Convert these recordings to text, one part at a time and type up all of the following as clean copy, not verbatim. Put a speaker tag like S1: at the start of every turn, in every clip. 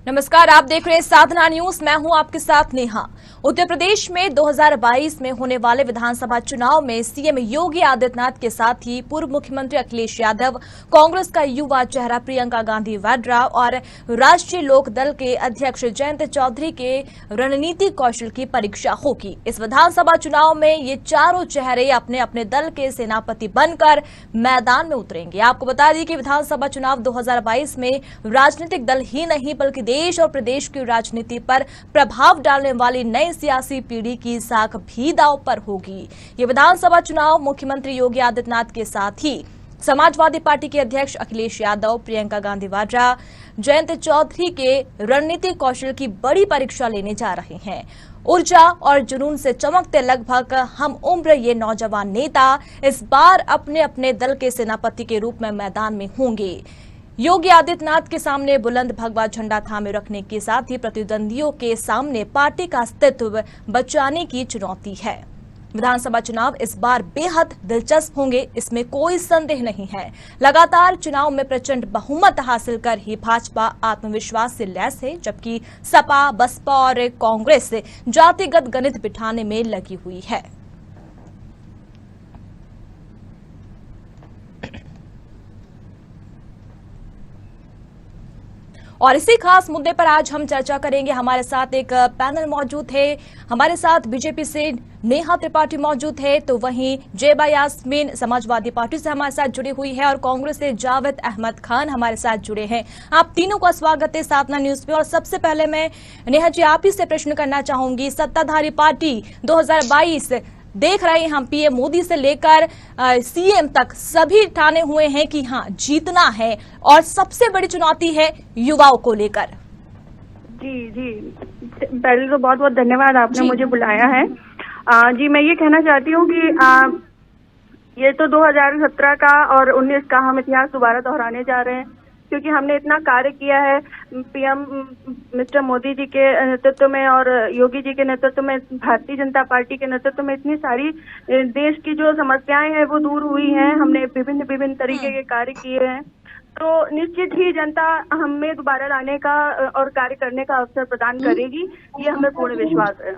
S1: नमस्कार, आप देख रहे हैं साधना न्यूज। मैं हूं आपके साथ नेहा। उत्तर प्रदेश में 2022 में होने वाले विधानसभा चुनाव में सीएम योगी आदित्यनाथ के साथ ही पूर्व मुख्यमंत्री अखिलेश यादव, कांग्रेस का युवा चेहरा प्रियंका गांधी वाड्रा और राष्ट्रीय लोक दल के अध्यक्ष जयंत चौधरी के रणनीतिक कौशल की परीक्षा होगी। इस विधानसभा चुनाव में ये चारों चेहरे अपने अपने दल के सेनापति बनकर मैदान में उतरेंगे। आपको बता दें कि विधानसभा चुनाव 2022 में राजनीतिक दल ही नहीं बल्कि देश और प्रदेश की राजनीति पर प्रभाव डालने वाली नई सियासी पीढ़ी की साख भी दांव पर होगी। ये विधानसभा चुनाव मुख्यमंत्री योगी आदित्यनाथ के साथ ही समाजवादी पार्टी के अध्यक्ष अखिलेश यादव, प्रियंका गांधी वाड्रा, जयंत चौधरी के रणनीतिक कौशल की बड़ी परीक्षा लेने जा रहे हैं। ऊर्जा और जुनून से चमकते लगभग हम उम्र ये नौजवान नेता इस बार अपने अपने दल के सेनापति के रूप में मैदान में होंगे। योगी आदित्यनाथ के सामने बुलंद भगवा झंडा थामे रखने के साथ ही प्रतिद्वंदियों के सामने पार्टी का अस्तित्व बचाने की चुनौती है। विधानसभा चुनाव इस बार बेहद दिलचस्प होंगे, इसमें कोई संदेह नहीं है। लगातार चुनाव में प्रचंड बहुमत हासिल कर ही भाजपा आत्मविश्वास से लैस है, जबकि सपा, बसपा और कांग्रेस जातिगत गणित बिठाने में लगी हुई है। और इसी खास मुद्दे पर आज हम चर्चा करेंगे। हमारे साथ एक पैनल मौजूद है। हमारे साथ बीजेपी से नेहा त्रिपाठी मौजूद है, तो वहीं जेबा यास्मीन समाजवादी पार्टी से हमारे साथ जुड़ी हुई है और कांग्रेस से जावेद अहमद खान हमारे साथ जुड़े हैं। आप तीनों का स्वागत है साधना न्यूज पे। और सबसे पहले मैं नेहा जी आप ही से प्रश्न करना चाहूंगी। सत्ताधारी पार्टी 2022 देख रहे हैं हम, पीएम मोदी से लेकर सीएम तक सभी ठाने हुए हैं कि हाँ जीतना है और सबसे बड़ी चुनौती है युवाओं को लेकर।
S2: जी, पहले तो बहुत बहुत धन्यवाद, आपने मुझे बुलाया है। जी, मैं ये कहना चाहती हूँ कि ये तो 2017 का और 19 का हम इतिहास दोबारा दोहराने जा रहे हैं, क्योंकि हमने इतना कार्य किया है पीएम मिस्टर मोदी जी के नेतृत्व में और योगी जी के नेतृत्व में, भारतीय जनता पार्टी के नेतृत्व में इतनी सारी देश की जो समस्याएं हैं वो दूर हुई हैं। हमने विभिन्न तरीके के कार्य किए हैं, तो निश्चित ही जनता हमें दोबारा लाने का और कार्य करने का अवसर प्रदान करेगी, ये हमें पूर्ण विश्वास है।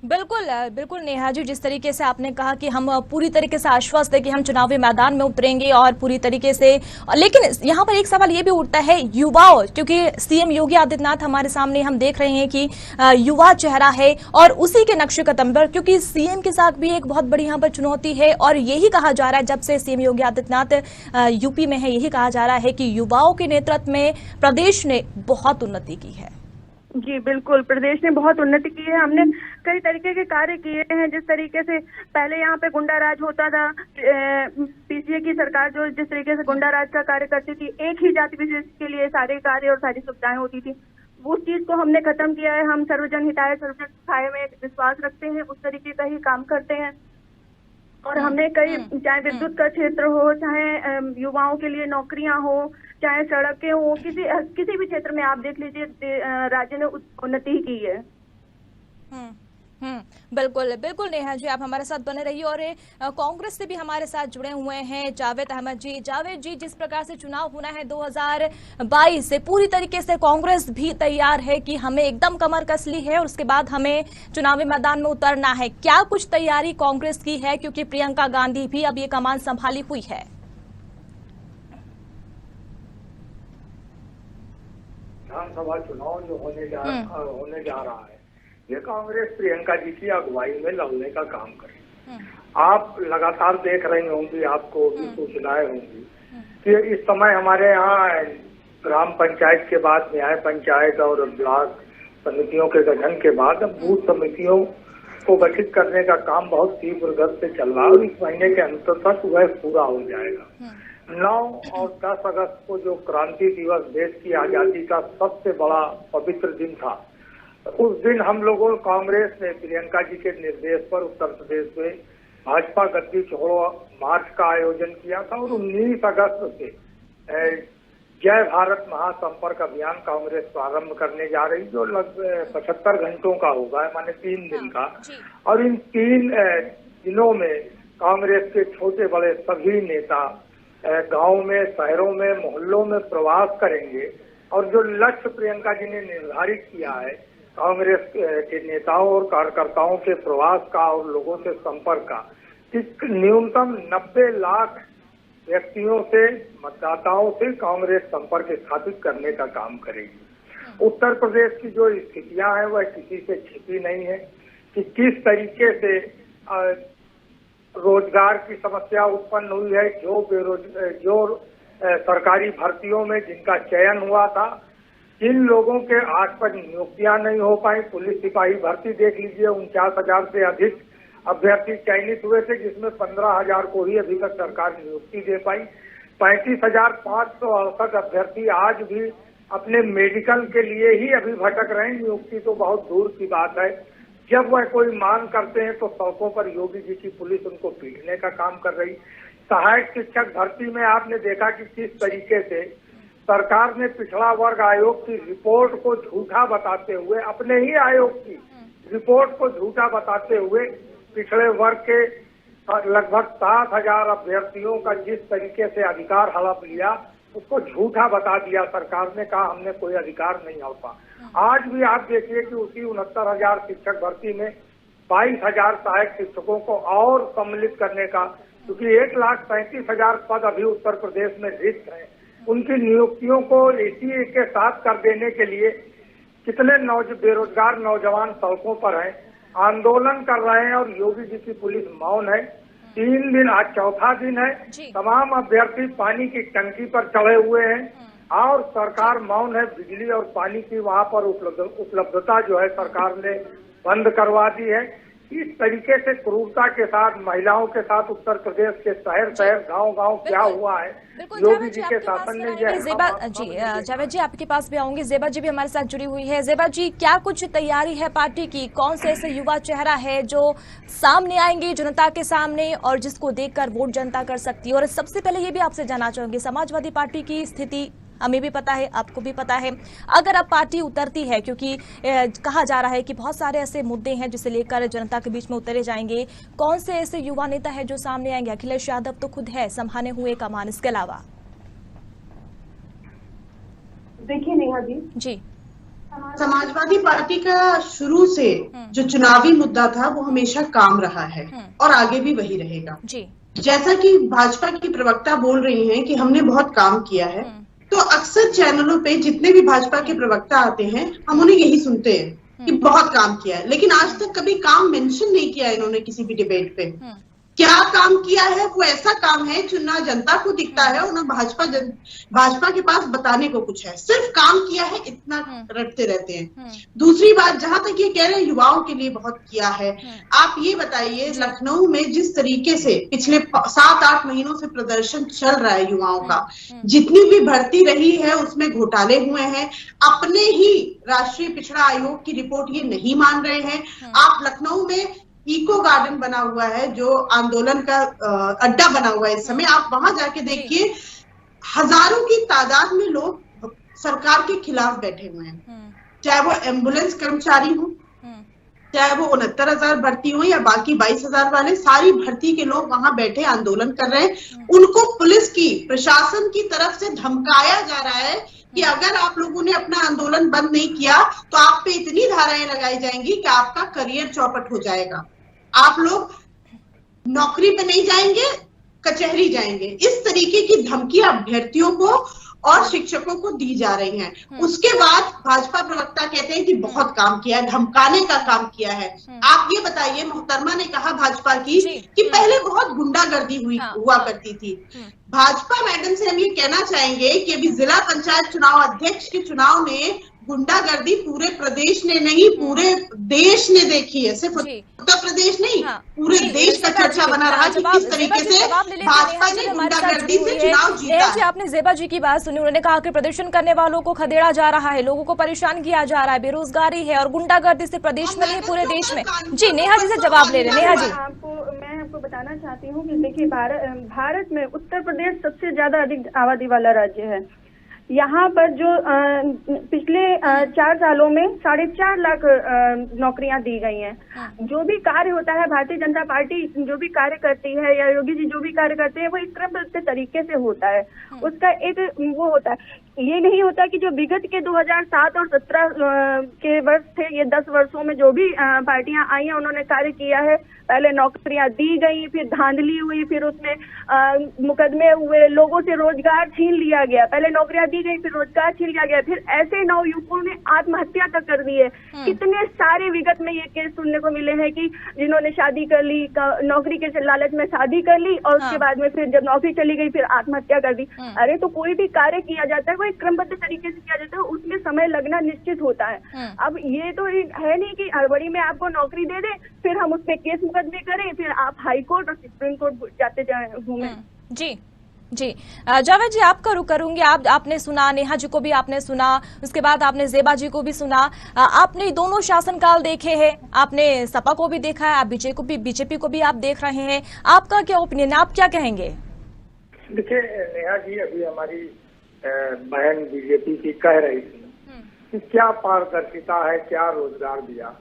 S1: बिल्कुल नेहा जी, जिस तरीके से आपने कहा कि हम पूरी तरीके से आश्वस्त है कि हम चुनावी मैदान में उतरेंगे और पूरी तरीके से, लेकिन यहाँ पर एक सवाल ये भी उठता है युवाओं, क्योंकि सीएम योगी आदित्यनाथ हमारे सामने हम देख रहे हैं कि युवा चेहरा है और उसी के नक्शे कदम पर, क्योंकि सीएम के साथ भी एक बहुत बड़ी यहाँ पर चुनौती है और यही कहा जा रहा है जब से सीएम योगी आदित्यनाथ यूपी में है, यही कहा जा रहा है कि युवाओं के नेतृत्व में प्रदेश ने बहुत उन्नति की है।
S2: जी बिल्कुल, प्रदेश ने बहुत उन्नति की है। हमने कई तरीके के कार्य किए हैं। जिस तरीके से पहले यहाँ पे गुंडा राज होता था, पीसीए की सरकार जो जिस तरीके से गुंडा राज का कार्य करती थी, एक ही जाति विशेष के लिए सारे कार्य और सारी सुविधाएं होती थी, उस चीज को हमने खत्म किया है। हम सर्वजन हिताय सर्वजन सुखाय में विश्वास रखते हैं, उस तरीके का ही काम करते हैं। और हमने कई, चाहे विद्युत का क्षेत्र हो, चाहे युवाओं के लिए नौकरियां हो, चाहे सड़कें हो, किसी भी क्षेत्र में आप देख लीजिए राज्य ने उन्नति की है।
S1: बिल्कुल नेहा जी, आप हमारे साथ बने रहिए। और कांग्रेस से भी हमारे साथ जुड़े हुए हैं जावेद अहमद जी। जावेद जी, जिस प्रकार से चुनाव होना है 2022 से, पूरी तरीके से कांग्रेस भी तैयार है कि हमें एकदम कमर कस ली है और उसके बाद हमें चुनावी मैदान में उतरना है। क्या कुछ तैयारी कांग्रेस की है, क्योंकि प्रियंका गांधी भी अब ये कमान संभाली हुई है?
S3: विधानसभा चुनाव जो होने जा रहा है, ये कांग्रेस प्रियंका जी की अगुवाई में लड़ने का काम करे। आप लगातार देख रही होंगी, आपको भी सूचनाएं होंगी कि इस समय हमारे यहाँ ग्राम पंचायत के बाद न्याय पंचायत और ब्लॉक समितियों के गठन के बाद अब बूथ समितियों को गठित करने का काम बहुत तीव्र गति से चल रहा है और इस महीने के अंत तक वह पूरा हो जाएगा। 9 और 10 अगस्त को जो क्रांति दिवस, देश की आजादी का सबसे बड़ा पवित्र दिन था, उस दिन हम लोगों कांग्रेस ने प्रियंका जी के निर्देश पर उत्तर प्रदेश में भाजपा गद्दी छोड़ो मार्च का आयोजन किया था और 19 अगस्त से जय भारत महासंपर्क अभियान कांग्रेस प्रारंभ करने जा रही, जो लगभग 75 घंटों का होगा, माने 3 दिन का। और इन 3 दिनों में कांग्रेस के छोटे बड़े सभी नेता गांव में, शहरों में, मोहल्लों में प्रवास करेंगे और जो लक्ष्य प्रियंका जी ने निर्धारित किया है कांग्रेस के नेताओं और कार्यकर्ताओं के प्रवास का और लोगों से संपर्क का, कि न्यूनतम 90 लाख व्यक्तियों से, मतदाताओं से कांग्रेस संपर्क स्थापित करने का काम करेगी। उत्तर प्रदेश की जो स्थितियां हैं वह किसी से छिपी नहीं है कि किस तरीके से रोजगार की समस्या उत्पन्न हुई है। जो सरकारी भर्तियों में जिनका चयन हुआ था, जिन लोगों के आज तक नियुक्तियां नहीं हो पाई, पुलिस सिपाही भर्ती देख लीजिए, 49,000 से अधिक अभ्यर्थी चयनित हुए थे, जिसमें 15,000 को ही अभी तक सरकार नियुक्ति दे पाई। 35,568 अभ्यर्थी आज भी अपने मेडिकल के लिए ही अभी भटक रहे हैं, नियुक्ति तो बहुत दूर की बात है। जब वह कोई मांग करते हैं तो सड़कों पर योगी जी की पुलिस उनको पीटने का काम कर रही। सहायक शिक्षक भर्ती में आपने देखा कि किस तरीके से सरकार ने पिछड़ा वर्ग आयोग की रिपोर्ट को झूठा बताते हुए, अपने ही आयोग की रिपोर्ट को झूठा बताते हुए पिछड़े वर्ग के लगभग 7,000 अभ्यर्थियों का जिस तरीके से अधिकार हड़प लिया, उसको झूठा बता दिया सरकार ने, कहा हमने कोई अधिकार नहीं हड़पा। आज भी आप देखिए कि उसी 69,000 शिक्षक भर्ती में 22,000 सहायक शिक्षकों को और सम्मिलित करने का, क्योंकि 1,35,000 पद अभी उत्तर प्रदेश में रिक्त हैं, उनकी नियुक्तियों को इसी के साथ कर देने के लिए कितने बेरोजगार नौजवान सड़कों पर हैं, आंदोलन कर रहे हैं, और योगी जी की पुलिस मौन है। 3 दिन, आज चौथा दिन है, तमाम अभ्यर्थी पानी की टंकी पर चढ़े हुए हैं और सरकार मौन है। बिजली और पानी की वहां पर उपलब्धता जो है सरकार ने बंद करवा दी है। इस तरीके से क्रूरता के साथ महिलाओं के साथ उत्तर प्रदेश के शहर शहर गांव गांव क्या हुआ है, योगी जी के शासन ने यह।
S1: ज़ेबा जी, जावेद जी आपके पास भी आऊंगी। ज़ेबा जी भी हमारे साथ जुड़ी हुई है। ज़ेबा जी, क्या कुछ तैयारी है पार्टी की? कौन से ऐसे युवा चेहरा है जो सामने आएंगे जनता के सामने और जिसको देखकर वोट जनता कर सकती है? और सबसे पहले ये भी आपसे जानना चाहूंगी, समाजवादी पार्टी की स्थिति हमें भी पता है, आपको भी पता है, अगर अब पार्टी उतरती है, क्योंकि कहा जा रहा है कि बहुत सारे ऐसे मुद्दे हैं जिसे लेकर जनता के बीच में उतरे जाएंगे, कौन से ऐसे युवा नेता है जो सामने आएंगे? अखिलेश यादव तो खुद है संभाले हुए कमान, इसके अलावा
S4: देखिए नेहा
S1: जी,
S4: समाजवादी पार्टी का शुरू से जो चुनावी मुद्दा था वो हमेशा काम रहा है और आगे भी वही रहेगा
S1: जी।
S4: जैसा कि भाजपा की प्रवक्ता बोल रही हैं कि हमने बहुत काम किया है, तो अक्सर चैनलों पे जितने भी भाजपा के प्रवक्ता आते हैं हम उन्हें यही सुनते हैं कि बहुत काम किया है, लेकिन आज तक कभी काम मेंशन नहीं किया इन्होंने किसी भी डिबेट पे। क्या काम किया है? वो ऐसा काम है जो ना जनता को दिखता है और ना भाजपा के पास बताने को कुछ है, सिर्फ काम किया है इतना रटते रहते हैं। दूसरी बात, जहां तक ये कह रहे हैं युवाओं के लिए बहुत किया है, आप ये बताइए लखनऊ में जिस तरीके से पिछले 7-8 महीनों से प्रदर्शन चल रहा है युवाओं का, जितनी भी भर्ती रही है उसमें घोटाले हुए हैं, अपने ही राष्ट्रीय पिछड़ा आयोग की रिपोर्ट ये नहीं मान रहे हैं। आप लखनऊ में इको गार्डन बना हुआ है जो आंदोलन का अड्डा बना हुआ है इस समय, आप वहां जाके देखिए हजारों की तादाद में लोग सरकार के खिलाफ बैठे हुए हैं, चाहे वो एम्बुलेंस कर्मचारी हो, चाहे वो 69,000 भर्ती हो या बाकी 22,000 वाले, सारी भर्ती के लोग वहां बैठे आंदोलन कर रहे हैं। उनको पुलिस की, प्रशासन की तरफ से धमकाया जा रहा है कि अगर आप लोगों ने अपना आंदोलन बंद नहीं किया तो आप पे इतनी धाराएं लगाई जाएंगी कि आपका करियर चौपट हो जाएगा, आप लोग नौकरी पे नहीं जाएंगे, कचहरी जाएंगे। इस तरीके की धमकियां अभ्यर्थियों को और शिक्षकों को दी जा रही हैं। उसके बाद भाजपा प्रवक्ता कहते हैं कि बहुत काम किया है, धमकाने का काम किया है। आप ये बताइए, मोहतरमा ने कहा भाजपा की कि पहले बहुत गुंडागर्दी हुआ करती थी। भाजपा मैडम से हम ये कहना चाहेंगे कि अभी जिला पंचायत चुनाव अध्यक्ष के चुनाव में गुंडागर्दी पूरे प्रदेश ने नहीं पूरे देश ने देखी है, सिर्फ उत्तर प्रदेश नहीं पूरे देश का चर्चा बना रहा कि किस तरीके से भाजपा ने गुंडागर्दी से चुनाव जीता है।
S1: आपने ज़ेबा जी की बात सुनी, उन्होंने कहा कि प्रदर्शन करने वालों को खदेड़ा जा रहा है, लोगों को परेशान किया जा रहा है, बेरोजगारी है और गुंडागर्दी से प्रदेश में नहीं पूरे देश में। जी नेहा जी से जवाब ले रहे हैं। नेहा जी,
S2: मैं आपको बताना चाहती हूँ कि देखिए भारत में उत्तर प्रदेश सबसे ज्यादा अधिक आबादी वाला राज्य है। यहाँ पर जो पिछले 4 सालों में 4.5 लाख नौकरियां दी गई हैं। जो भी कार्य होता है, भारतीय जनता पार्टी जो भी कार्य करती है या योगी जी जो भी कार्य करते हैं वो इस क्रमबद्ध तरीके से होता है, उसका एक वो होता है। ये नहीं होता कि जो विगत के 2007 और 17 के वर्ष थे, ये 10 वर्षों में जो भी पार्टियां आई हैं उन्होंने कार्य किया है। पहले नौकरियां दी गई, फिर धांधली हुई, फिर उसमें मुकदमे हुए, लोगों से रोजगार छीन लिया गया। पहले नौकरियां दी गई, फिर रोजगार छीन लिया गया, फिर ऐसे नवयुवकों ने आत्महत्या तक कर दी है। कितने सारे विगत में ये केस सुनने को मिले हैं कि जिन्होंने शादी कर ली, नौकरी के लालच में शादी कर ली और उसके बाद में फिर जब नौकरी चली गई फिर आत्महत्या कर दी। अरे तो कोई भी कार्य किया जाता है, एक क्रमबद्ध तरीके से किया जाता है, उसमें समय लगना निश्चित होता है। अब ये तो है नहीं कि हड़बड़ी में आपको नौकरी दे दे, फिर हम उस पे केस मुकदमे करें, फिर आप हाई कोर्ट और सुप्रीम कोर्ट जाते जाए घूमें।
S1: जी जी, जावेद जी आपका रुख करूंगी। आपने सुना, नेहा जी को भी आपने सुना, उसके बाद आपने जेबा जी को भी सुना। आपने दोनों शासनकाल देखे हैं, आपने सपा को भी देखा है, आप बीजेपी को भी आप देख रहे हैं। आपका क्या ओपिनियन, आप क्या कहेंगे?
S3: देखिए नेहा जी, अभी हमारी बहन बीजेपी की कह रही थी कि क्या पारदर्शिता है, क्या रोजगार दिया।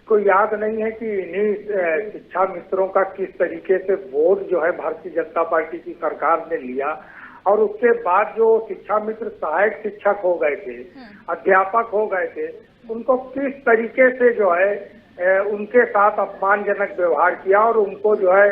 S3: कोई याद नहीं है कि इन्हीं शिक्षा मित्रों का किस तरीके से वोट जो है भारतीय जनता पार्टी की सरकार ने लिया, और उसके बाद जो शिक्षा मित्र सहायक शिक्षक हो गए थे, अध्यापक हो गए थे, उनको किस तरीके से जो है उनके साथ अपमानजनक व्यवहार किया और उनको जो है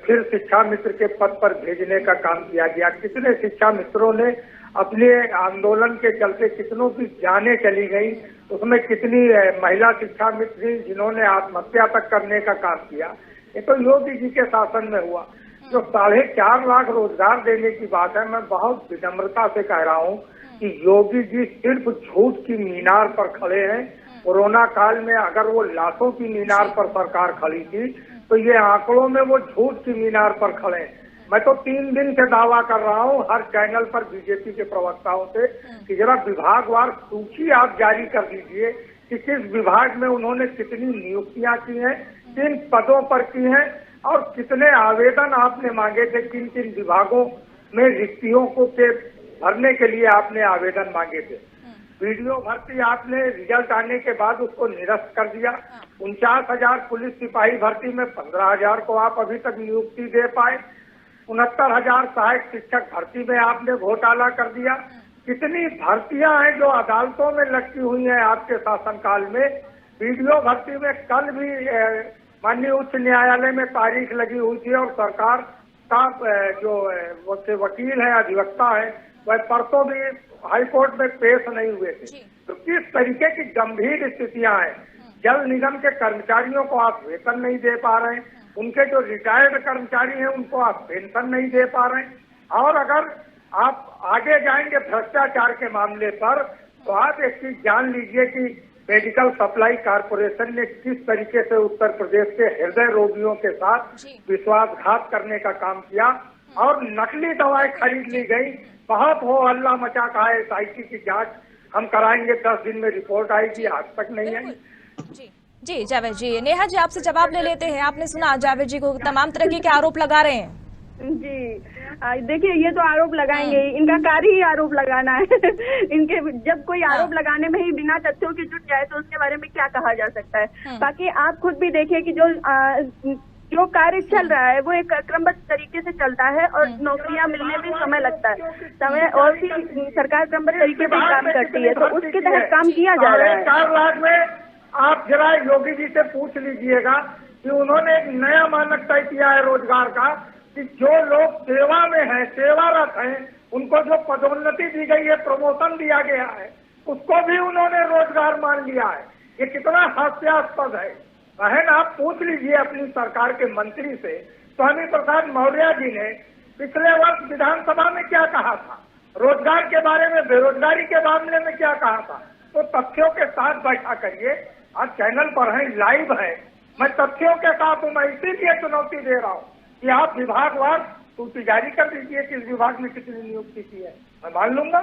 S3: फिर शिक्षा मित्र के पद पर भेजने का काम किया गया। कितने शिक्षा मित्रों ने अपने आंदोलन के चलते कितनों की जानें चली गई, उसमें कितनी महिला शिक्षा मित्र जिन्होंने आत्महत्या तक करने का काम किया। ये तो योगी जी के शासन में हुआ। जो 4.5 लाख रोजगार देने की बात है, मैं बहुत विनम्रता से कह रहा हूँ कि योगी जी सिर्फ झूठ की मीनार पर खड़े हैं। कोरोना काल में अगर वो लाशों की मीनार पर सरकार खड़ी थी, तो ये आंकड़ों में वो झूठ की मीनार पर खड़े हैं। मैं तो 3 दिन से दावा कर रहा हूँ हर चैनल पर बीजेपी के प्रवक्ताओं से कि जरा विभागवार सूची आप जारी कर दीजिए कि किस विभाग में उन्होंने कितनी नियुक्तियां की हैं, किन पदों पर की हैं और कितने आवेदन आपने मांगे थे, किन किन विभागों में रिक्तियों को के भरने के लिए आपने आवेदन मांगे थे। वीडियो भर्ती आपने रिजल्ट आने के बाद उसको निरस्त कर दिया। 49,000 पुलिस सिपाही भर्ती में 15,000 को आप अभी तक नियुक्ति दे पाए। 69,000 सहायक शिक्षक भर्ती में आपने घोटाला कर दिया। कितनी भर्तियां हैं जो अदालतों में लटकी हुई हैं आपके शासनकाल में। वीडियो भर्ती में कल भी माननीय उच्च न्यायालय में तारीख लगी हुई थी और सरकार का जो वकील है, अधिवक्ता है, वह परसों भी हाईकोर्ट में पेश नहीं हुए थे। तो किस तरीके की गंभीर स्थितियां हैं। जल निगम के कर्मचारियों को आप वेतन नहीं दे पा रहे हैं, उनके जो रिटायर्ड कर्मचारी हैं उनको आप पेंशन नहीं दे पा रहे हैं। और अगर आप आगे जाएंगे भ्रष्टाचार के मामले पर, तो आप एक चीज जान लीजिए कि मेडिकल सप्लाई कारपोरेशन ने किस तरीके से उत्तर प्रदेश के हृदय रोगियों के साथ विश्वासघात करने का काम किया और नकली दवाएं खरीद ली गई। बहुत हो हल्ला मचा कहा SIT की जांच हम कराएंगे, 10 दिन में रिपोर्ट आएगी, आज तक नहीं आई।
S1: जी जावेद जी, नेहा जी आपसे जवाब ले लेते हैं। आपने सुना जावेद जी को तमाम तरह के आरोप लगा रहे हैं।
S2: जी देखिए, ये तो आरोप लगाएंगे, इनका कार्य ही आरोप लगाना है। इनके जब कोई आरोप लगाने में ही बिना तथ्यों के जुट जाए तो उसके बारे में क्या कहा जा सकता है। बाकी आप खुद भी देखिए कि जो कार्य चल रहा है वो एक क्रमबद्ध तरीके से चलता है और नौकरियां मिलने में समय लगता है, समय और भी सरकार क्रमबद्ध तरीके से काम करती है, तो उसके तहत काम किया जा रहा है।
S3: 4 लाख में आप जरा योगी जी से पूछ लीजिएगा कि उन्होंने एक नया मानक तय किया है रोजगार का कि जो लोग सेवा में हैं, सेवारत हैं, उनको जो पदोन्नति दी गई है, प्रमोशन दिया गया है, उसको भी उन्होंने रोजगार मान लिया है। ये कितना हास्यास्पद है। बहन आप पूछ लीजिए अपनी सरकार के मंत्री से, स्वामी प्रसाद मौर्य जी ने पिछले वर्ष विधानसभा में क्या कहा था, रोजगार के बारे में, बेरोजगारी के मामले में क्या कहा था। तो तथ्यों के साथ बैठा करिए। आज चैनल पर है, लाइव है, मैं तथ्यों के साथ हूँ। मैं इसीलिए चुनौती दे रहा हूँ कि आप विभागवार सूची जारी कर दीजिए किस विभाग में कितनी नियुक्ति की है, मैं मान लूंगा।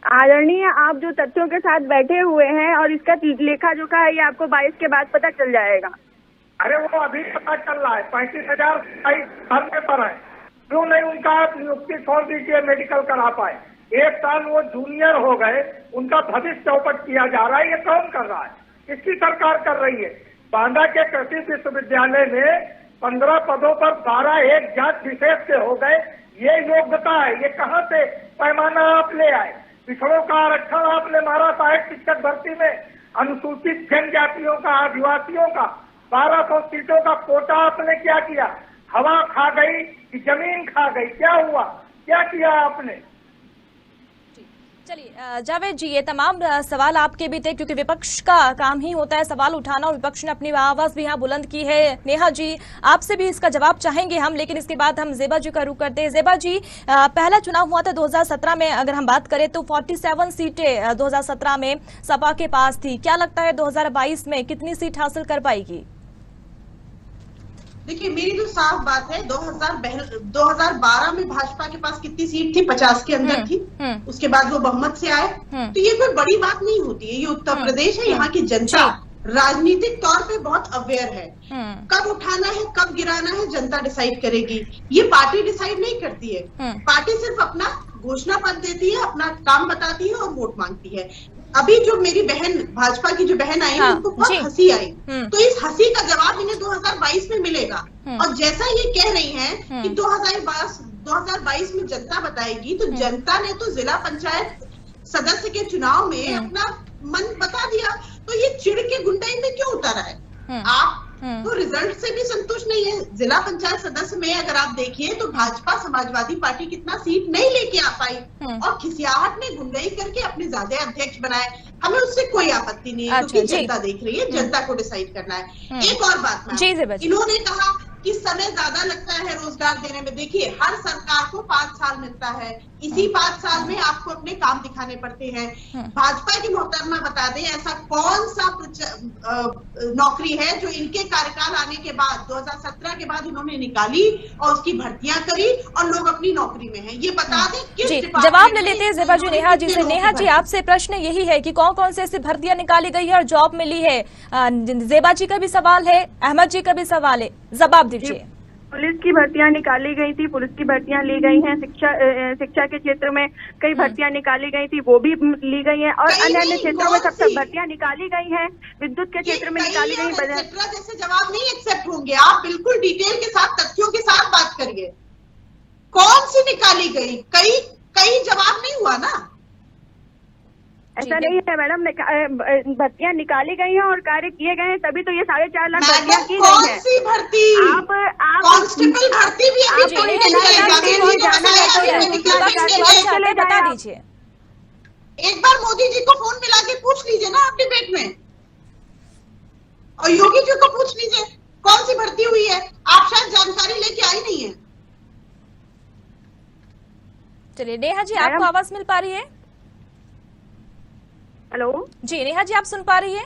S2: आदरणीय, आप जो तथ्यों के साथ बैठे हुए हैं और इसका लेखा जोखा है, ये आपको 22 के बाद पता चल जाएगा।
S3: अरे वो अभी पता चल रहा है। 35,000 भरने पर है, क्यों नहीं उनका आप नियुक्ति छोड़ दीजिए, मेडिकल करा पाए। 1 साल वो जूनियर हो गए, उनका भविष्य चौपट किया जा रहा है। ये कौन कर रहा है? किसकी सरकार कर रही है? बांदा के कृषि विश्वविद्यालय में 15 पदों पर 12 एक जांच विशेष से हो गए। ये योग्यता है, ये कहाँ से पैमाना आप ले आए, पिछड़ों का आरक्षण आपने मारा, सहायक शिक्षक भर्ती में अनुसूचित जनजातियों का, आदिवासियों का 1200 सीटों का कोटा आपने क्या किया? हवा खा गई कि जमीन खा गई? क्या हुआ, क्या किया आपने?
S1: चलिए जावेद जी, ये तमाम सवाल आपके भी थे क्योंकि विपक्ष का काम ही होता है सवाल उठाना और विपक्ष ने अपनी आवाज भी यहाँ बुलंद की है। नेहा जी, आपसे भी इसका जवाब चाहेंगे हम, लेकिन इसके बाद हम जेबा जी का रुख करते हैं। जेबा जी, पहला चुनाव हुआ था 2017 में, अगर हम बात करें तो 47 सीटें 2017 में सपा के पास थी। क्या लगता है 2022 में कितनी सीट हासिल कर पाएगी?
S4: देखिए, मेरी तो साफ बात है, 2012 में भाजपा के पास कितनी सीट थी? 50 के अंदर थी। उसके बाद वो बहुमत से आए, तो ये कोई बड़ी बात नहीं होती है। ये उत्तर प्रदेश है, यहाँ की जनता राजनीतिक तौर पे बहुत अवेयर है। कब उठाना है, कब गिराना है, जनता डिसाइड करेगी। ये पार्टी डिसाइड नहीं करती है। पार्टी सिर्फ अपना घोषणा पत्र देती है, अपना काम बताती है और वोट मांगती है। अभी जो मेरी बहन, भाजपा की जो बहन आई, उनको बहुत हंसी आई, तो इस हंसी का जवाब इन्हें 2022 में मिलेगा। और जैसा ये कह रही हैं कि 2022 में जनता बताएगी, तो जनता ने तो जिला पंचायत सदस्य के चुनाव में अपना मन बता दिया, तो ये चिढ़ के गुंडाई में क्यों उतर है? आप तो रिजल्ट से भी संतुष्ट नहीं है। जिला पंचायत सदस्य में अगर आप देखिए तो भाजपा समाजवादी पार्टी कितना सीट नहीं लेके आ पाई, और खिसियाहट ने गुंडाई करके अपने ज्यादा अध्यक्ष बनाए। हमें उससे कोई आपत्ति नहीं है, क्योंकि जनता देख रही है, जनता को डिसाइड करना है। एक और बात में, इन्होंने कहा कि समय ज्यादा लगता है रोजगार देने में। देखिए, हर सरकार को 5 साल मिलता है, इसी 5 साल में आपको अपने काम दिखाने पड़ते हैं। भाजपा की मोहतरमा बता दें, ऐसा कौन सा नौकरी है जो इनके कार्यकाल आने के बाद 2017 के बाद इन्होंने निकाली और उसकी भर्तियां करी और लोग अपनी नौकरी में हैं? ये बता दें किस
S1: जवाब ले लेते हैं जेबा जी नेहा जी से। नेहा जी, आपसे प्रश्न यही है कि कौन कौन से ऐसी भर्तियां निकाली गई है और जॉब मिली है? जेबा जी का भी सवाल है, अहमद जी का भी सवाल है, जवाब दीजिए।
S2: पुलिस की भर्तियां निकाली गई थी, पुलिस की भर्तियां ली गई हैं। शिक्षा के क्षेत्र में कई भर्तियां निकाली गई थी, वो भी ली गई हैं, और अन्य अन्य क्षेत्रों में सब भर्तियां निकाली गई हैं। विद्युत के क्षेत्र में निकाली गई।
S4: जैसे जवाब नहीं एक्सेप्ट होंगे, आप बिल्कुल डिटेल के साथ, तथ्यों के साथ बात करिए। कौन सी निकाली गई? कई जवाब नहीं हुआ ना।
S2: ऐसा नहीं है मैडम, भर्तियां निकाली गई हैं और कार्य किए गए हैं, तभी तो ये 4.5 लाख भर्तियां की गई हैं।
S4: कौन सी भर्ती?
S2: आप
S4: कांस्टेबल भर्ती भी
S1: बता दीजिए।
S4: एक बार मोदी जी को फोन मिला के पूछ लीजिए ना आप डिबेट में, और योगी जी को पूछ लीजिए कौन सी भर्ती हुई है। आप शायद जानकारी लेके आई नहीं है।
S1: चलिए नेहा जी, आपको आवाज मिल पा रही है?
S2: हेलो
S1: जी नेहा जी, आप सुन पा रही है?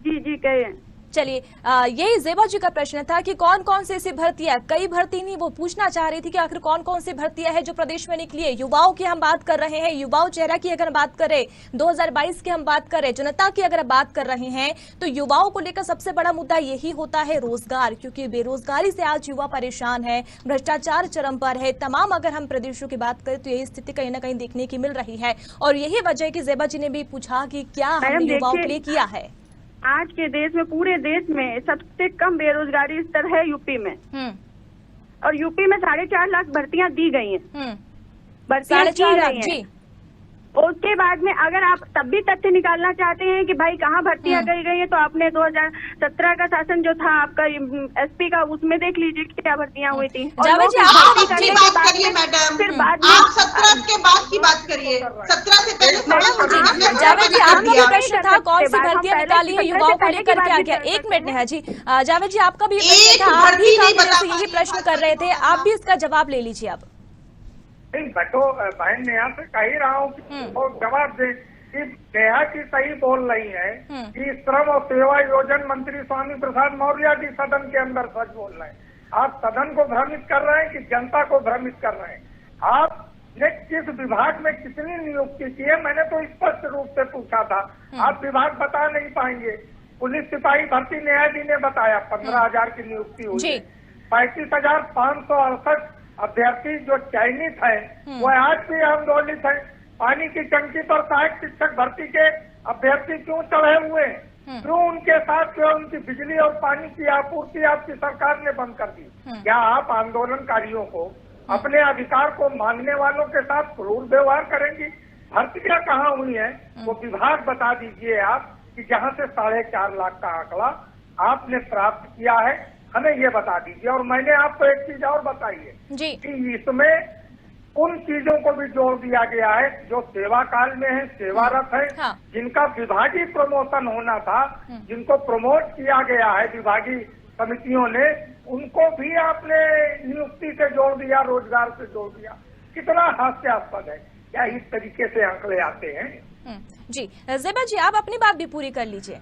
S2: जी कहिए।
S1: चलिए, यही जेबा जी का प्रश्न था कि कौन कौन से ऐसी भर्तियां, कई भर्ती नहीं, वो पूछना चाह रही थी कि आखिर कौन कौन सी भर्तियां हैं जो प्रदेश में निकली है। युवाओं की हम बात कर रहे हैं, युवाओं चेहरा की अगर बात करें, 2022 की हम बात करें, जनता की अगर बात कर रहे हैं, तो युवाओं को लेकर सबसे बड़ा मुद्दा यही होता है रोजगार, क्योंकि बेरोजगारी से आज युवा परेशान है, भ्रष्टाचार चरम पर है। तमाम अगर हम प्रदेशों की बात करें तो यही स्थिति कहीं ना कहीं देखने की मिल रही है, और यही वजह है कि जेबा जी ने भी पूछा कि क्या हमने युवाओं के लिए किया है।
S2: आज के देश में, पूरे देश में सबसे कम बेरोजगारी स्तर है यूपी में, और यूपी में 4.5 लाख भर्तियां दी गई हैं। भर्तियां की गई हैं। उसके बाद में अगर आप तब भी तथ्य निकालना चाहते हैं कि भाई कहाँ भर्तियां गई है, तो आपने 2017 का शासन जो था आपका एसपी का, उसमें देख लीजिए क्या भर्तियां हुई थी।
S4: जावेद जी, आप अपनी बात करिए मैडम, फिर बाद में आप 17 के बाद की बात करिए। 17 से पहले
S1: जावेद जी, आपका प्रश्न था कौन सी भर्तियां निकाली है युवाओं को लेकर, क्या क्या? 1 मिनट नेहा जी। जावेद जी, आपका भी प्रश्न था, आप भी यही प्रश्न कर रहे थे, आप भी इसका जवाब ले लीजिए। अब
S3: नहीं, बटो बहन नेहा से कह ही रहा हूँ और जवाब दे कि नेहा की सही बोल रही है कि श्रम और सेवा योजना मंत्री स्वामी प्रसाद मौर्य जी सदन के अंदर सच बोल रहे हैं। आप सदन को भ्रमित कर रहे हैं कि जनता को भ्रमित कर रहे हैं। आपने किस विभाग में कितनी नियुक्ति की है, मैंने तो स्पष्ट रूप से पूछा था, आप विभाग बता नहीं पाएंगे। पुलिस सिपाही भर्ती नेहा जी ने बताया 15,000 की नियुक्ति हुई, 35,568 अभ्यर्थी जो चयनित है वो आज भी आंदोलित है। पानी की टंकी पर सहायक शिक्षक भर्ती के अभ्यर्थी क्यों चढ़े हुए हैं? क्यों उनके साथ जो उनकी बिजली और पानी की आपूर्ति आपकी सरकार ने बंद कर दी? क्या आप आंदोलनकारियों को अपने अधिकार को मांगने वालों के साथ क्रूर व्यवहार करेंगी। भर्तियां कहाँ हुई है वो विभाग बता दीजिए आप, कि जहाँ से 4.5 लाख का आंकड़ा आपने प्राप्त किया है, हमें ये बता दीजिए। और मैंने आपको एक चीज और बताई है कि इसमें उन चीजों को भी जोड़ दिया गया है जो सेवा काल में है, सेवारत है,
S1: हाँ।
S3: जिनका विभागीय प्रमोशन होना था, जिनको प्रमोट किया गया है विभागीय समितियों ने, उनको भी आपने नियुक्ति से जोड़ दिया, रोजगार से जोड़ दिया। कितना हास्यास्पद है। क्या इस तरीके से आंकड़े आते हैं?
S1: जी ज़ेबा जी, आप अपनी बात भी पूरी कर लीजिए।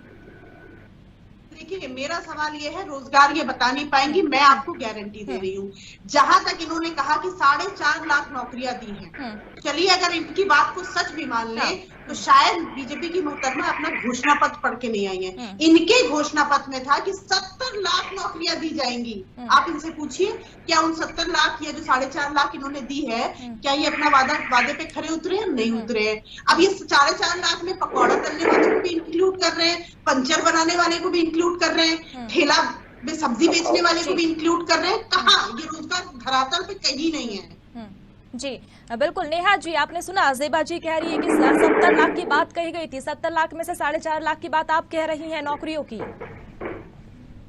S4: देखिए, मेरा सवाल ये है, रोजगार ये बता नहीं पाएंगी, मैं आपको गारंटी दे रही हूँ। जहां तक इन्होंने कहा कि 4.5 लाख नौकरियां दी हैं, चलिए अगर इनकी बात को सच भी मान लें तो शायद बीजेपी की मोहतरमा अपना घोषणा पत्र पढ़ के नहीं आई है। इनके घोषणा पत्र में था कि 70 लाख नौकरियां दी जाएंगी। आप इनसे पूछिए, क्या उन 70 लाख या जो 4.5 लाख इन्होंने दी है, क्या ये अपना वादे पे खरे उतरे हैं? नहीं उतरे हैं। अब ये 4.5 लाख में पकौड़ा तलने वाले को भी इंक्लूड कर रहे हैं, पंचर बनाने वाले को भी इंक्लूड कर रहे हैं, ठेला में सब्जी बेचने वाले को भी इंक्लूड कर रहे हैं। कहाँ? ये रोजगार धरातल पे कहीं नहीं है।
S1: जी बिल्कुल। नेहा जी, आपने सुना ज़ेबा जी कह रही है कि 70 लाख की बात कही गई थी, 70 लाख में से 4.5 लाख की बात आप कह रही हैं नौकरियों की।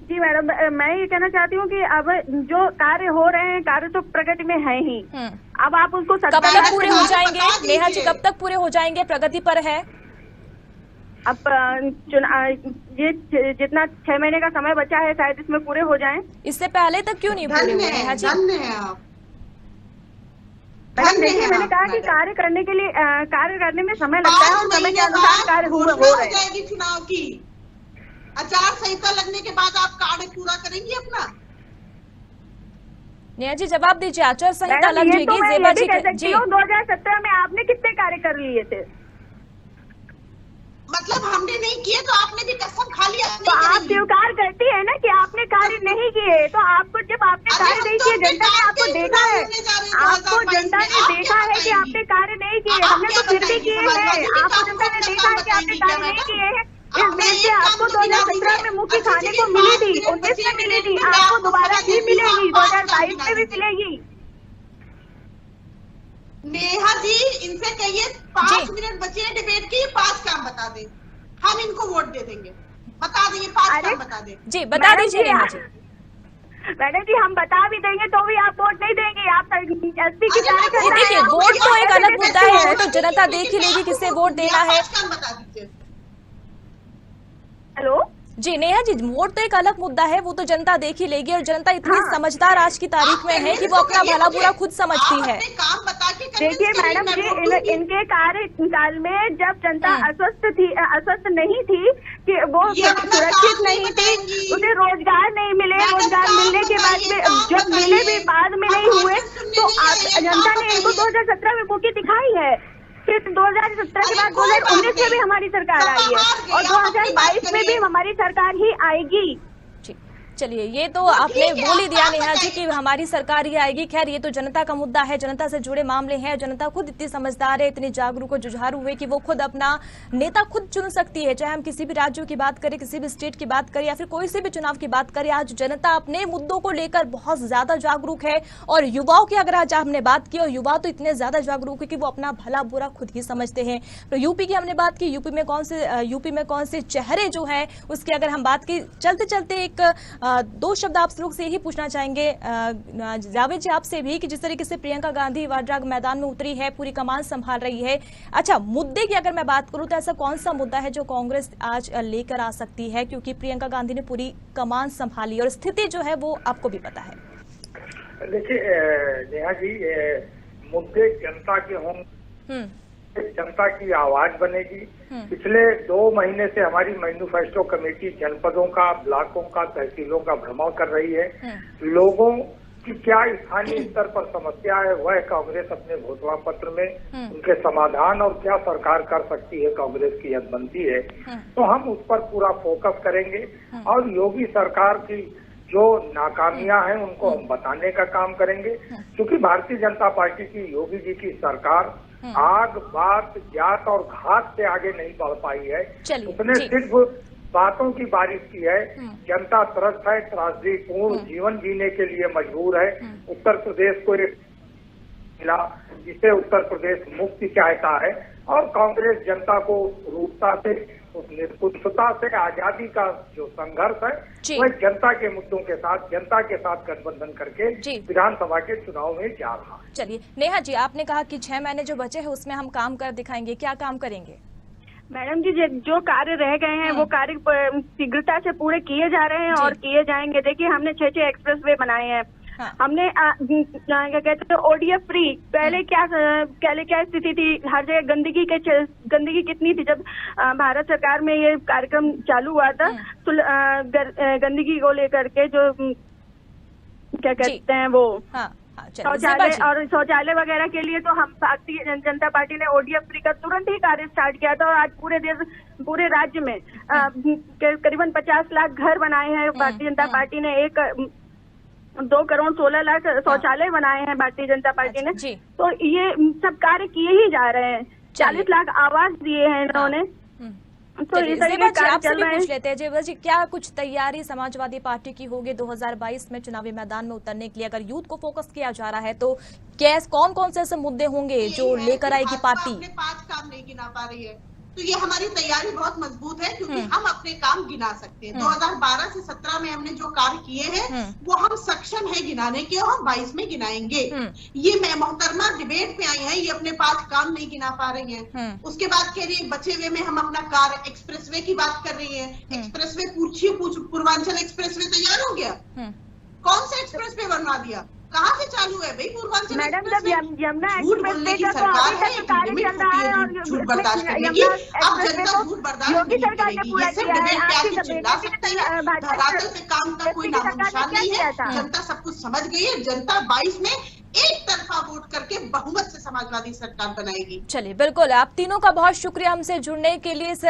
S2: जी मैडम, मैं ये कहना चाहती हूँ कि अब जो कार्य हो रहे हैं, कार्य तो प्रगति में है ही, अब आप उसको
S1: कब तक पूरे हो जाएंगे नेहा जी, कब तक पूरे हो जाएंगे? प्रगति पर है।
S2: अब ये जितना 6 महीने का समय बचा है, शायद इसमें पूरे हो जाएं।
S1: इससे पहले तक क्यों नहीं पूरे हुए नेहा जी?
S2: देखिए, मैंने कहा कि कार्य करने के लिए कार्य करने में समय लगता है और समय के अनुसार कार्य हो रहे हैं।
S4: चुनाव की आचार संहिता लगने के बाद आप कार्य पूरा करेंगी अपना?
S1: नेहा जी जवाब दीजिए, आचार संहिता लग जाएगी। ज़ेबा जी
S2: 2017 में आपने कितने कार्य कर लिए थे?
S4: मतलब हमने नहीं किए तो आपने भी कसम खा लिया?
S2: तो आप स्वीकार करती है ना कि आपने कार्य नहीं किए, तो आपको जब आपने कार्य नहीं किए, जनता ने आपको देखा है, आपको जनता ने देखा है कि आपने कार्य नहीं किए, हमने तो फिर भी किए हैं। आपको जनता ने देखा है कि आपने कार्य नहीं किए हैं। इस देश से आपको 2017 में मुक्ति खाने को मिली थी, 19 में मिली थी, आपको दोबारा भी मिलेगी, 2022 में भी मिलेगी।
S4: नेहा जी, इनसे कहिए 5 मिनट बचे हैं डिबेट की, 5 काम बता दें, हम इनको वोट दे देंगे। बता देंगे 5 काम बता दें।
S1: जी बता दीजिए नेहा जी।
S2: मैडम जी, हम बता भी देंगे तो भी आप वोट नहीं देंगे। आप एसपी की
S1: देखिए, वोट तो एक अलग मुद्दा है, तो जनता देख ही लेगी किसे वोट देना है।
S4: बता दीजिए।
S2: हेलो
S1: जी नेहा जी, वोट तो एक अलग मुद्दा है, वो तो जनता देख ही लेगी। और जनता इतनी समझदार आज की तारीख में है कि वो अपना भला बुरा खुद समझती है।
S2: देखिए मैडम जी, इनके कार्यकाल में जब जनता अस्वस्थ नहीं थी, कि वो सुरक्षित नहीं थी, उन्हें रोजगार नहीं मिले, रोजगार मिलने के बाद में जब मिले भी बाद में नहीं हुए, तो जनता ने इनको 2017 में मौके दिखाई है। फिर 2017 के बाद 2019 में भी हमारी सरकार आई है और 2022 में भी हमारी सरकार ही आएगी।
S1: चलिए, ये तो आपने बोल ही दिया नेहा जी कि हमारी सरकार ही आएगी। खैर, ये तो जनता का मुद्दा है, जनता से जुड़े मामले हैं। जनता खुद इतनी समझदार है, इतनी जागरूक और जुझारू है कि वो खुद अपना नेता खुद चुन सकती है। चाहे हम किसी भी राज्यों की बात करें, किसी भी स्टेट की बात करें या फिर कोई से भी चुनाव की बात करें, आज जनता अपने मुद्दों को लेकर बहुत ज्यादा जागरूक है। और युवाओं की अगर आज हमने बात की, और युवा तो इतने ज्यादा जागरूक है कि वो अपना भला बुरा खुद ही समझते हैं। तो यूपी की हमने बात की, यूपी में कौन से चेहरे जो है उसकी अगर हम बात की, चलते चलते एक 2 शब्द आप लोग से यही पूछना चाहेंगे जावेद जी आपसे भी, कि जिस तरीके से प्रियंका गांधी वाड्रा मैदान में उतरी है, पूरी कमान संभाल रही है। अच्छा, मुद्दे की अगर मैं बात करूं तो ऐसा कौन सा मुद्दा है जो कांग्रेस आज लेकर आ सकती है, क्योंकि प्रियंका गांधी ने पूरी कमान संभाली और स्थिति जो है वो आपको भी पता है।
S3: देखिए नेहा जी, मुद्दे जनता के होंगे, जनता की आवाज बनेगी। पिछले 2 महीने से हमारी मैन्युफेस्टो कमेटी जनपदों का, ब्लॉकों का, तहसीलों का भ्रमण कर रही है। लोगों की क्या स्थानीय स्तर पर समस्या है, वह कांग्रेस अपने घोषणा पत्र में उनके समाधान और क्या सरकार कर सकती है कांग्रेस की यह बनती है, तो हम उस पर पूरा फोकस करेंगे। और योगी सरकार की जो नाकामियां हैं उनको हम बताने का काम करेंगे, क्योंकि भारतीय जनता पार्टी की, योगी जी की सरकार आग बात जात और घात से आगे नहीं बढ़ पाई है। उसने सिर्फ बातों की बारिश की है। जनता त्रस्त है, त्रासदीपूर्ण जीवन जीने के लिए मजबूर है। उत्तर प्रदेश को एक मिला, जिसे उत्तर प्रदेश मुक्ति चाहता है। और कांग्रेस जनता को रूपता से, उस निष्पक्षता से आजादी का जो संघर्ष है वह जनता के मुद्दों के साथ, जनता के साथ गठबंधन करके विधानसभा के चुनाव में जा रहा है।
S1: चलिए नेहा जी, आपने कहा कि 6 महीने जो बचे हैं उसमें हम काम कर दिखाएंगे, क्या काम करेंगे?
S2: मैडम जी, जो कार्य रह गए हैं वो कार्य शीघ्रता से पूरे किए जा रहे हैं और किए जाएंगे। देखिए, हमने 6 एक्सप्रेसवे बनाए हैं। हाँ। हमने क्या कहते हैं ODF फ्री। पहले क्या स्थिति थी, हर जगह गंदगी कितनी थी। जब भारत सरकार में ये कार्यक्रम चालू हुआ था तो गंदगी को लेकर के जो क्या कहते हैं वो शौचालय वगैरह के लिए तो हम भारतीय जनता पार्टी ने ODF फ्री का तुरंत ही कार्य स्टार्ट किया था। और आज पूरे राज्य में करीबन 50 लाख घर बनाए हैं भारतीय जनता पार्टी ने। 2 करोड़ 16 लाख शौचालय बनाए हैं भारतीय जनता पार्टी ने। तो ये सब कार्य किए ही जा रहे हैं। 40 लाख आवास दिए हैं इन्होंने। तो ये
S1: पूछ लेते हैं जी, क्या कुछ तैयारी समाजवादी पार्टी की होगी 2022 में चुनावी मैदान में उतरने के लिए? अगर यूथ को फोकस किया जा रहा है तो कौन से ऐसे मुद्दे होंगे जो लेकर आएगी पार्टी?
S4: 5 काम नहीं गिना पा रही है, तो ये हमारी तैयारी बहुत मजबूत है, क्योंकि हम अपने काम गिना सकते हैं। 2012 से 17 में हमने जो कार्य किए हैं वो हम सक्षम है गिनाने के, और हम 22 में गिनाएंगे। ये मैं मोहतरमा डिबेट पे आई है, ये अपने 5 काम नहीं गिना पा रही हैं। उसके बाद कह रही है बचे हुए में हम अपना कार्य एक्सप्रेसवे की बात कर रही है। एक्सप्रेसवे पूर्वांचल एक्सप्रेसवे तैयार हो गया? कौन सा एक्सप्रेसवे बनवा दिया? कहाँ से चालू है भाई पूर्वांचल?
S2: मैडम, जब यमुना
S4: झूठ बोलने की सरकार है, झूठ बर्दाश्त करने की। अब जनता झूठ बर्दाश्त नहीं करेगी। ये सिर्फ डिबेट पे आके चिल्ला सकते हैं, धरातल पे काम का कोई नामो निशान नहीं है। जनता सब कुछ समझ गई है। जनता 22 में एक तरफा वोट करके बहुमत से समाजवादी सरकार बनाएगी।
S1: चलिए, बिल्कुल। आप तीनों का बहुत शुक्रिया हमसे जुड़ने के लिए इस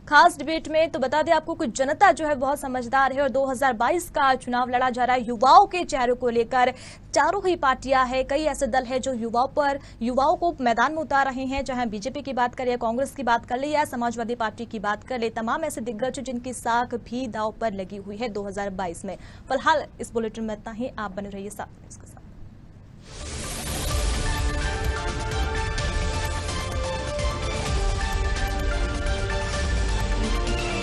S1: खास डिबेट में। तो बता दें आपको, कुछ जनता जो है बहुत समझदार है और 2022 का चुनाव लड़ा जा रहा है युवाओं के चेहरों को लेकर। चारों ही पार्टियां हैं, कई ऐसे दल हैं जो युवाओं को मैदान में उतार रहे हैं। चाहे बीजेपी की बात करें, कांग्रेस की बात कर ले या समाजवादी पार्टी की बात कर ले, तमाम ऐसे दिग्गज जिनकी साख भी दांव पर लगी हुई है 2022 में। फिलहाल इस बुलेटिन में इतना ही। आप बने रहिए साथ।